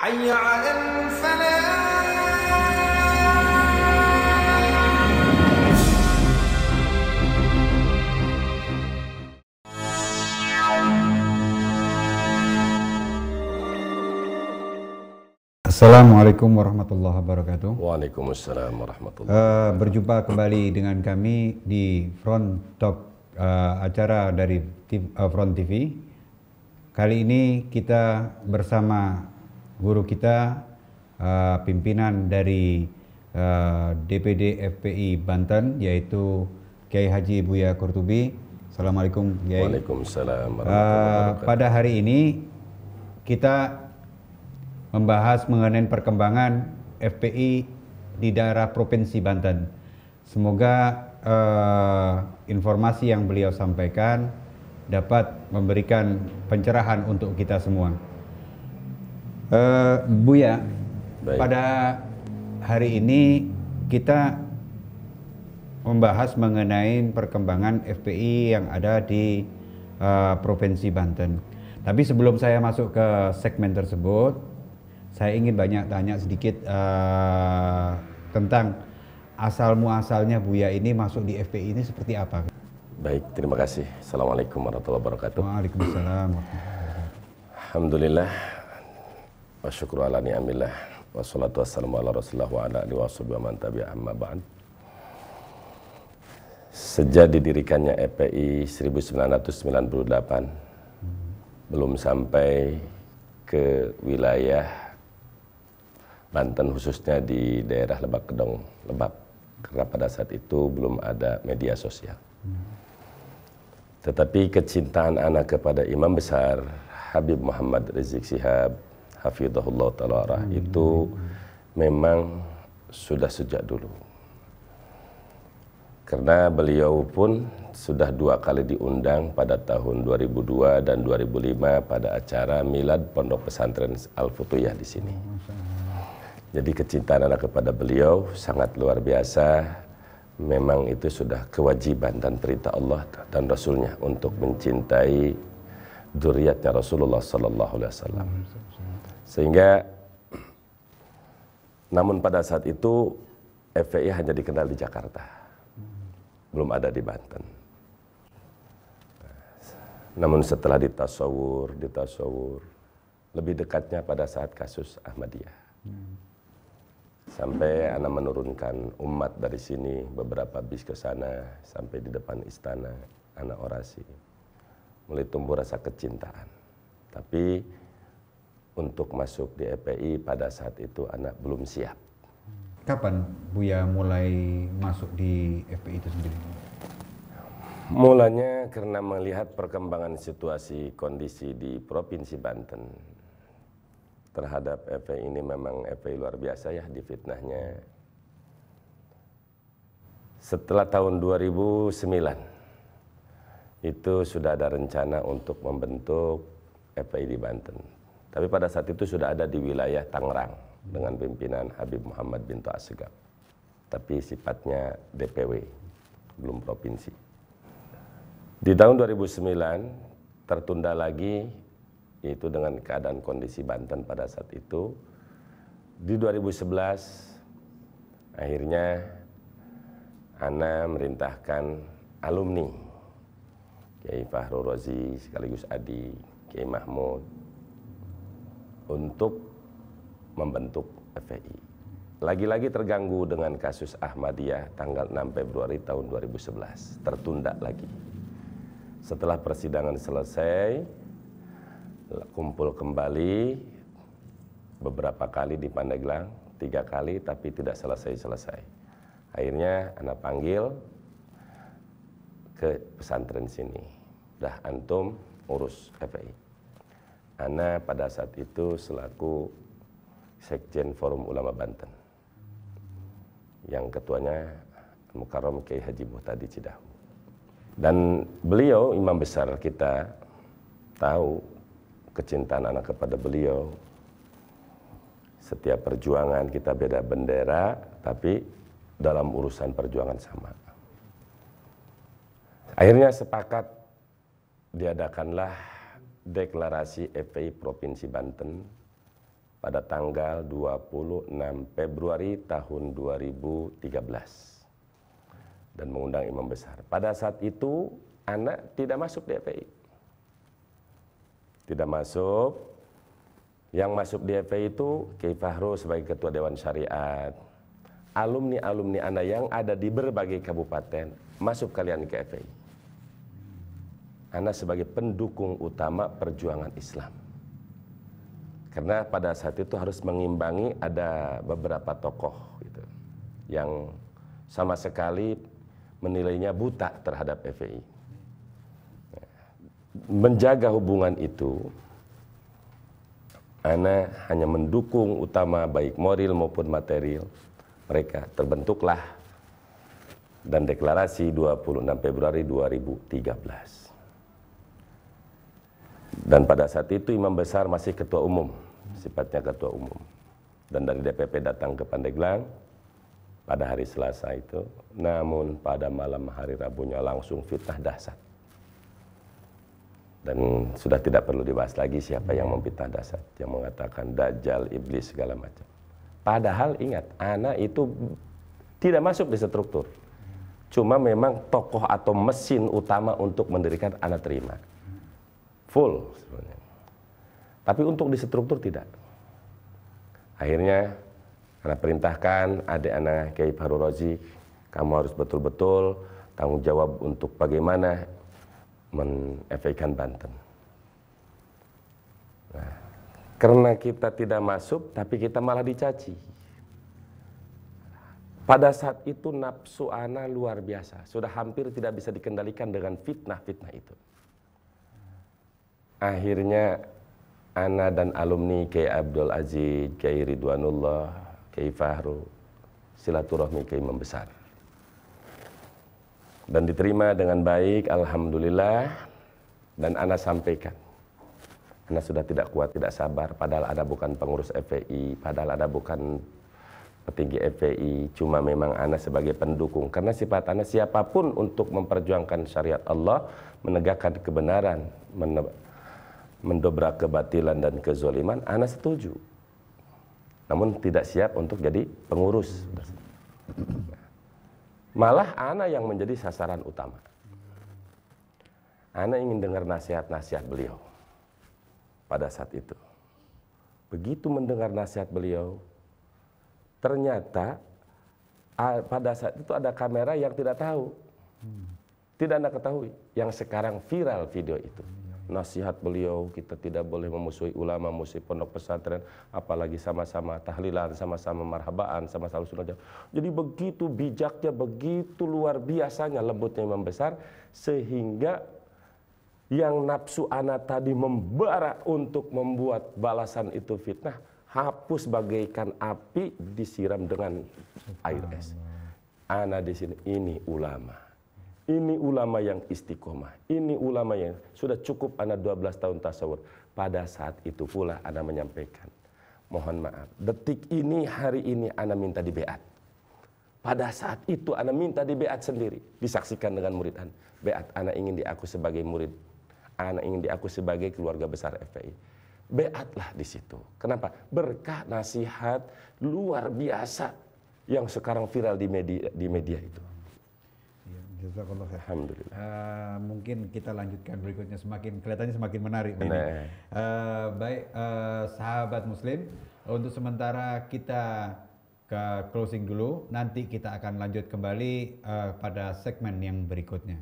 حي على الفلاح. Assalamualaikum warahmatullahi wabarakatuh. Waalaikumsalam warahmatullahi wabarakatuh. Berjumpa kembali dengan kami di Front Talk, acara dari Front TV. Kali ini kita bersama guru kita, pimpinan dari DPD FPI Banten, yaitu Kiai Haji Buya Qurtubi. Assalamualaikum Kiai. Waalaikumsalam warahmatullahi wabarakatuh. Pada hari ini kita membahas mengenai perkembangan FPI di daerah Provinsi Banten. Semoga informasi yang beliau sampaikan dapat memberikan pencerahan untuk kita semua. Buya, Baik. pada hari ini kita membahas mengenai perkembangan FPI yang ada di Provinsi Banten. Tapi sebelum saya masuk ke segmen tersebut, saya ingin banyak tanya sedikit tentang asal muasalnya Buya ini masuk di FPI ini seperti apa? Baik, terima kasih. Assalamualaikum warahmatullahi wabarakatuh. Waalaikumsalam. Alhamdulillah wa syukru ala ni'amillah wa salatu wassalamu ala rasulullah wa ala alihi wa sahbihi man tabi'a amma ba'd. Sejak didirikannya FPI 1998 belum sampai ke wilayah Banten, khususnya di daerah Lebak Kedong, Lebak, karena pada saat itu belum ada media sosial. Tetapi kecintaan anak kepada Imam Besar Habib Muhammad Rizik Syihab hafizahullah ta'ala itu memang sudah sejak dulu. Karena beliau pun sudah 2 kali diundang pada tahun 2002 dan 2005 pada acara Milad Pondok Pesantren Al-Futuyah di sini. Jadi kecintaan anak kepada beliau sangat luar biasa. Memang itu sudah kewajiban dan perintah Allah dan Rasulnya untuk mencintai dzurriyyatnya Rasulullah Sallallahu Alaihi Wasallam. Sehingga, namun pada saat itu FPI hanya dikenal di Jakarta, belum ada di Banten. Namun setelah ditasawur, lebih dekatnya pada saat kasus Ahmadiyah. Sampai anak menurunkan umat dari sini, beberapa bis ke sana, sampai di depan istana, anak orasi. Mulai tumbuh rasa kecintaan. Tapi untuk masuk di FPI pada saat itu anak belum siap. Kapan Buya mulai masuk di FPI itu sendiri? Mulanya karena melihat perkembangan situasi kondisi di Provinsi Banten terhadap FPI ini, memang FPI luar biasa ya difitnahnya. Setelah tahun 2009 itu sudah ada rencana untuk membentuk FPI di Banten. Tapi pada saat itu sudah ada di wilayah Tangerang dengan pimpinan Habib Muhammad Bintu Assegaf. Tapi sifatnya DPW, belum provinsi. Di tahun 2009 tertunda lagi, yaitu dengan keadaan kondisi Banten pada saat itu. Di 2011 akhirnya Ana merintahkan alumni Kiai Fahrul Razi sekaligus Adi Kiai Mahmud untuk membentuk FPI. Lagi-lagi terganggu dengan kasus Ahmadiyah tanggal 6 Februari tahun 2011, tertunda lagi. Setelah persidangan selesai, kumpul kembali beberapa kali di Pandeglang, 3 kali, tapi tidak selesai-selesai. Akhirnya anak panggil ke pesantren sini. Dah antum urus FPI. Ana pada saat itu selaku Sekjen Forum Ulama Banten, yang ketuanya Mukarram Kiai Haji Muhtadi Cidahu. Dan beliau imam besar kita tahu kecintaan anak kepada beliau. Setiap perjuangan kita beda bendera, tapi dalam urusan perjuangan sama. Akhirnya sepakat diadakanlah deklarasi FPI Provinsi Banten pada tanggal 26 Februari tahun 2013 dan mengundang imam besar. Pada saat itu anak tidak masuk di FPI. Tidak masuk. Yang masuk di FPI itu Kiai Fahru sebagai Ketua Dewan Syariat. Alumni-alumni anak yang ada di berbagai kabupaten masuk kalian ke FPI. Anak sebagai pendukung utama perjuangan Islam. Karena pada saat itu harus mengimbangi ada beberapa tokoh gitu, yang sama sekali menilainya buta terhadap FPI. Menjaga hubungan itu, ana hanya mendukung utama baik moral maupun material mereka. Terbentuklah dan deklarasi 26 Februari 2013. Dan pada saat itu imam besar masih ketua umum, sifatnya ketua umum. Dan dari DPP datang ke Pandeglang pada hari Selasa itu, namun pada malam hari Rabunya langsung fitnah dahsyat. Dan sudah tidak perlu dibahas lagi siapa yang memfitnah dahsyat, yang mengatakan dajjal, iblis, segala macam. Padahal ingat, anak itu tidak masuk di struktur. Cuma memang tokoh atau mesin utama untuk mendirikan anak terima. Full sebenarnya. Tapi untuk di struktur tidak. Akhirnya anak perintahkan adik anak Kiai Fahru Rozi, kamu harus betul-betul tanggung jawab untuk bagaimana men-FPI-kan Banten. Nah, karena kita tidak masuk, tapi kita malah dicaci. Pada saat itu nafsu ana luar biasa, sudah hampir tidak bisa dikendalikan dengan fitnah-fitnah itu. Akhirnya ana dan alumni Kiai Abdul Aziz, Kiai Ridwanullah, Kiai Fahru silaturahmi Kiai membesar. Dan diterima dengan baik, alhamdulillah. Dan ana sampaikan, ana sudah tidak kuat, tidak sabar, padahal ana bukan pengurus FPI, padahal ana bukan petinggi FPI, cuma memang ana sebagai pendukung. Karena sifat ana siapapun untuk memperjuangkan syariat Allah, menegakkan kebenaran, mendobrak kebatilan dan kezaliman, ana setuju. Namun tidak siap untuk jadi pengurus. Malah ana yang menjadi sasaran utama. Ana ingin dengar nasihat-nasihat beliau pada saat itu. Begitu mendengar nasihat beliau, ternyata pada saat itu ada kamera yang tidak tahu. Tidak Anda ketahui, yang sekarang viral video itu. Nasihat beliau, kita tidak boleh memusuhi ulama, musuhi pondok pesantren, apalagi sama-sama tahlilan, sama-sama marhabaan, sama-sama sunnah. Jadi begitu bijaknya, begitu luar biasanya lembutnya imam besar, sehingga yang nafsu ana tadi membara untuk membuat balasan itu fitnah, hapus bagaikan api disiram dengan air es. Ana di sini, ini ulama. Ini ulama yang istiqomah. Ini ulama yang sudah cukup anak 12 tahun tasawur. Pada saat itu pula anak menyampaikan, mohon maaf, detik ini, hari ini anak minta di beat. Pada saat itu anak minta di beat sendiri. Disaksikan dengan murid anak. Beat, anak ingin diaku sebagai murid. Anak ingin diaku sebagai keluarga besar FPI. Beatlah di situ. Kenapa? Berkah nasihat luar biasa yang sekarang viral di media itu. Alhamdulillah. Mungkin kita lanjutkan berikutnya, kelihatannya semakin menarik. Baik, sahabat Muslim, untuk sementara kita ke closing dulu. Nanti kita akan lanjut kembali pada segmen yang berikutnya.